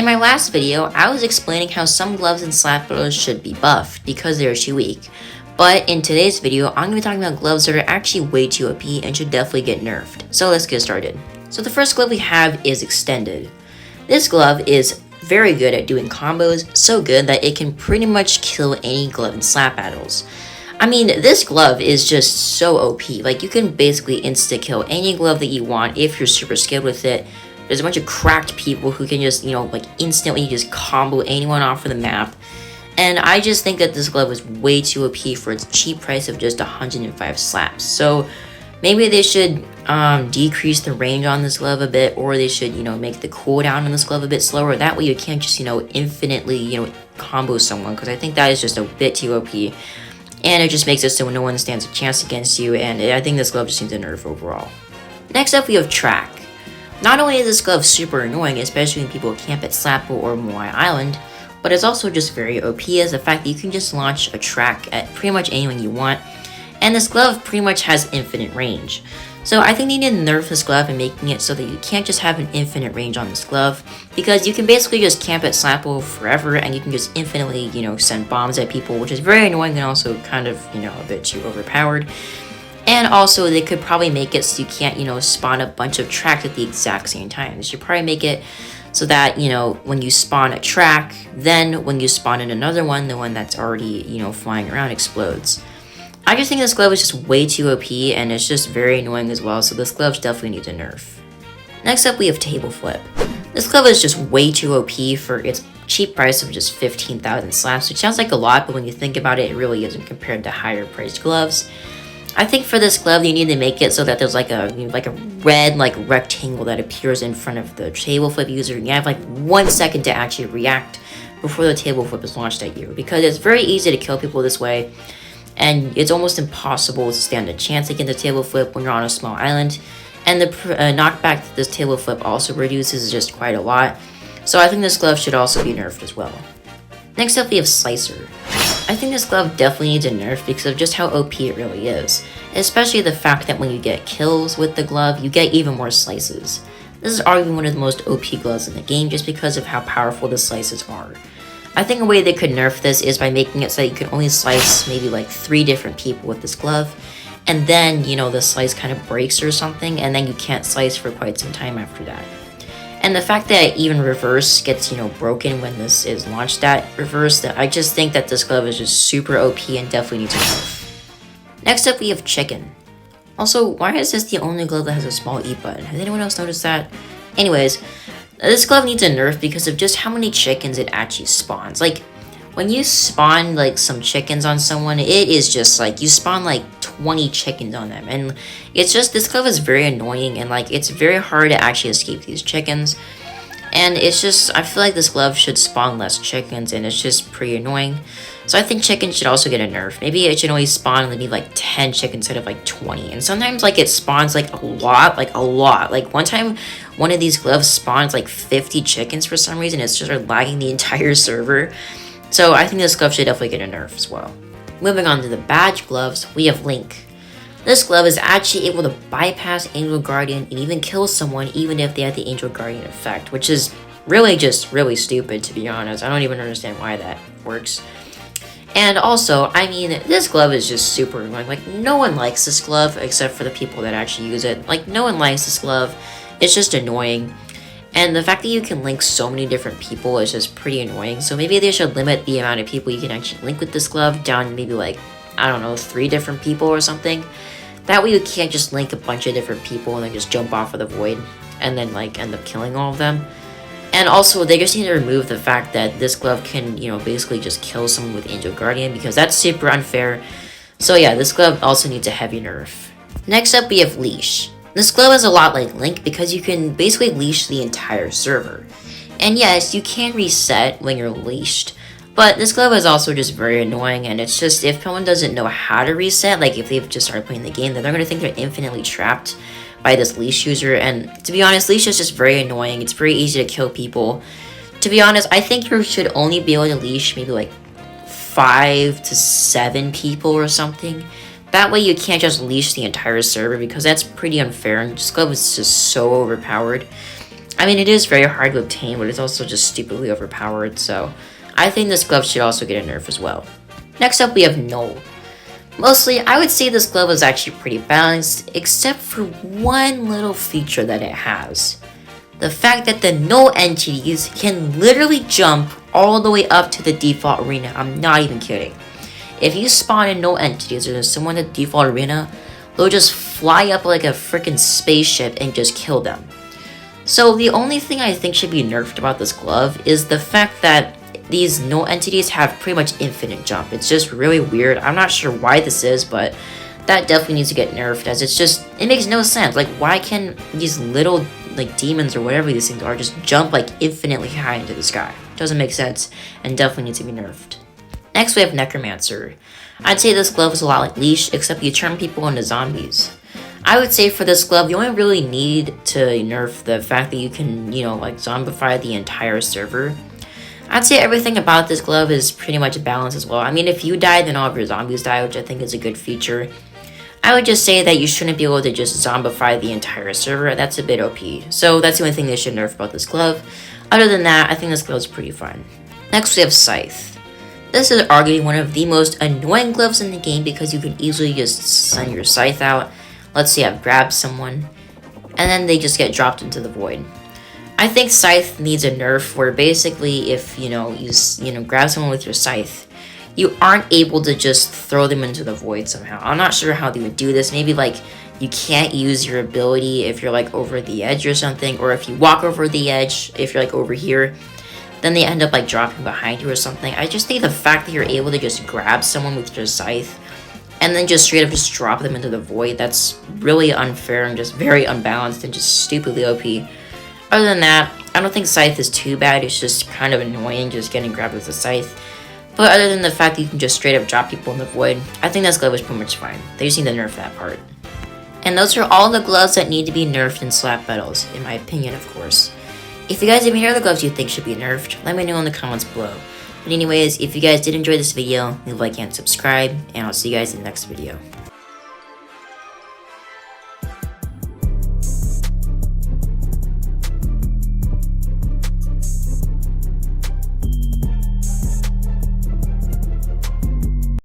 In my last video, I was explaining how some gloves and slap battles should be buffed because they are too weak. But in today's video, I'm going to be talking about gloves that are actually way too OP and should definitely get nerfed. So let's get started. So the first glove we have is Extended. This glove is very good at doing combos, so good that it can pretty much kill any glove and slap battles. I mean, this glove is just so OP, like you can basically insta-kill any glove that you want if you're super skilled with it. There's a bunch of cracked people who can just, like instantly just combo anyone off of the map. And I just think that this glove is way too OP for its cheap price of just 105 slaps. So maybe they should decrease the range on this glove a bit, or they should, make the cooldown on this glove a bit slower. That way you can't just, infinitely, combo someone, because I think that is just a bit too OP. And it just makes it so no one stands a chance against you, and I think this glove just needs a nerf overall. Next up, we have Track. Not only is this glove super annoying, especially when people camp at Slapple or Moai Island, but it's also just very OP as the fact that you can just launch a track at pretty much anyone you want, and this glove pretty much has infinite range. So I think they need to nerf this glove and making it so that you can't just have an infinite range on this glove, because you can basically just camp at Slapple forever and you can just infinitely, send bombs at people, which is very annoying and also kind of, a bit too overpowered. And also, they could probably make it so you can't, spawn a bunch of tracks at the exact same time. They should probably make it so that, when you spawn a track, then when you spawn in another one, the one that's already, flying around explodes. I just think this glove is just way too OP, and it's just very annoying as well, so this glove definitely needs a nerf. Next up, we have Table Flip. This glove is just way too OP for its cheap price of just 15,000 slaps, which sounds like a lot, but when you think about it, it really isn't compared to higher priced gloves. I think for this glove, you need to make it so that there's like a red rectangle that appears in front of the table flip user, and you have 1 second to actually react before the table flip is launched at you, because it's very easy to kill people this way, and it's almost impossible to stand a chance against the table flip when you're on a small island, and the knockback that this table flip also reduces just quite a lot, so I think this glove should also be nerfed as well. Next up, we have Slicer. I think this glove definitely needs a nerf because of just how OP it really is, especially the fact that when you get kills with the glove, you get even more slices. This is arguably one of the most OP gloves in the game just because of how powerful the slices are. I think a way they could nerf this is by making it so that you can only slice maybe 3 different people with this glove, and then, the slice kind of breaks or something, and then you can't slice for quite some time after that. And the fact that even reverse gets, broken when this is launched at reverse, that I just think that this glove is just super OP and definitely needs a nerf. Next up, we have Chicken. Also, why is this the only glove that has a small E button? Has anyone else noticed that? Anyways, this glove needs a nerf because of just how many chickens it actually spawns. When you spawn some chickens on someone, it is just you spawn 20 chickens on them, and it's just, this glove is very annoying, and it's very hard to actually escape these chickens, and it's just, I feel like this glove should spawn less chickens, and it's just pretty annoying. So I think chickens should also get a nerf. Maybe it should only spawn maybe 10 chickens instead of 20, and sometimes it spawns a lot. One time one of these gloves spawns 50 chickens for some reason. It's just lagging the entire server. So I think this glove should definitely get a nerf as well. Moving on to the badge gloves, we have Link. This glove is actually able to bypass Angel Guardian and even kill someone even if they have the Angel Guardian effect, which is really stupid, to be honest. I don't even understand why that works. And also, I mean, this glove is just super annoying. No one likes this glove except for the people that actually use it. No one likes this glove. It's just annoying. And the fact that you can link so many different people is just pretty annoying. So maybe they should limit the amount of people you can actually link with this glove down to maybe I don't know, 3 different people or something. That way you can't just link a bunch of different people and then just jump off of the void and then end up killing all of them. And also, they just need to remove the fact that this glove can, basically just kill someone with Angel Guardian, because that's super unfair. So yeah, this glove also needs a heavy nerf. Next up, we have Leash. This glove is a lot like Link because you can basically leash the entire server. And yes, you can reset when you're leashed, but this glove is also just very annoying, and it's just, if someone doesn't know how to reset, if they've just started playing the game, then they're going to think they're infinitely trapped by this leash user. And to be honest, leash is just very annoying. It's very easy to kill people. To be honest, I think you should only be able to leash maybe 5 to 7 people or something. That way you can't just leash the entire server, because that's pretty unfair, and this glove is just so overpowered. I mean, it is very hard to obtain, but it's also just stupidly overpowered, so I think this glove should also get a nerf as well. Next up, we have Null. Mostly, I would say this glove is actually pretty balanced, except for one little feature that it has. The fact that the Null entities can literally jump all the way up to the default arena. I'm not even kidding. If you spawn in Null entities or there's someone in the default arena, they'll just fly up like a freaking spaceship and just kill them. So the only thing I think should be nerfed about this glove is the fact that these Null entities have pretty much infinite jump. It's just really weird. I'm not sure why this is, but that definitely needs to get nerfed, as it makes no sense. Like, why can these little like demons or whatever these things are just jump like infinitely high into the sky? Doesn't make sense and definitely needs to be nerfed. Next we have Necromancer. I'd say this glove is a lot like Leash, except you turn people into zombies. I would say for this glove, you only really need to nerf the fact that you can, like zombify the entire server. I'd say everything about this glove is pretty much balanced as well. I mean, if you die, then all of your zombies die, which I think is a good feature. I would just say that you shouldn't be able to just zombify the entire server. That's a bit OP. So that's the only thing they should nerf about this glove. Other than that, I think this glove is pretty fun. Next we have Scythe. This is arguably one of the most annoying gloves in the game because you can easily just send your Scythe out. Let's say I've grabbed someone, and then they just get dropped into the void. I think Scythe needs a nerf where basically if you grab someone with your Scythe, you aren't able to just throw them into the void somehow. I'm not sure how they would do this. Maybe like you can't use your ability if you're like over the edge or something, or if you walk over the edge, if you're like over here, then they end up like dropping behind you or something. I just think the fact that you're able to just grab someone with your Scythe and then just straight up just drop them into the void, that's really unfair and just very unbalanced and just stupidly OP. Other than that, I don't think Scythe is too bad. It's just kind of annoying just getting grabbed with the Scythe. But other than the fact that you can just straight up drop people in the void, I think this glove is pretty much fine. They just need to nerf that part. And those are all the gloves that need to be nerfed in slap battles, in my opinion, of course. If you guys have any other gloves you think should be nerfed, let me know in the comments below. But anyways, if you guys did enjoy this video, leave a like and subscribe, and I'll see you guys in the next video.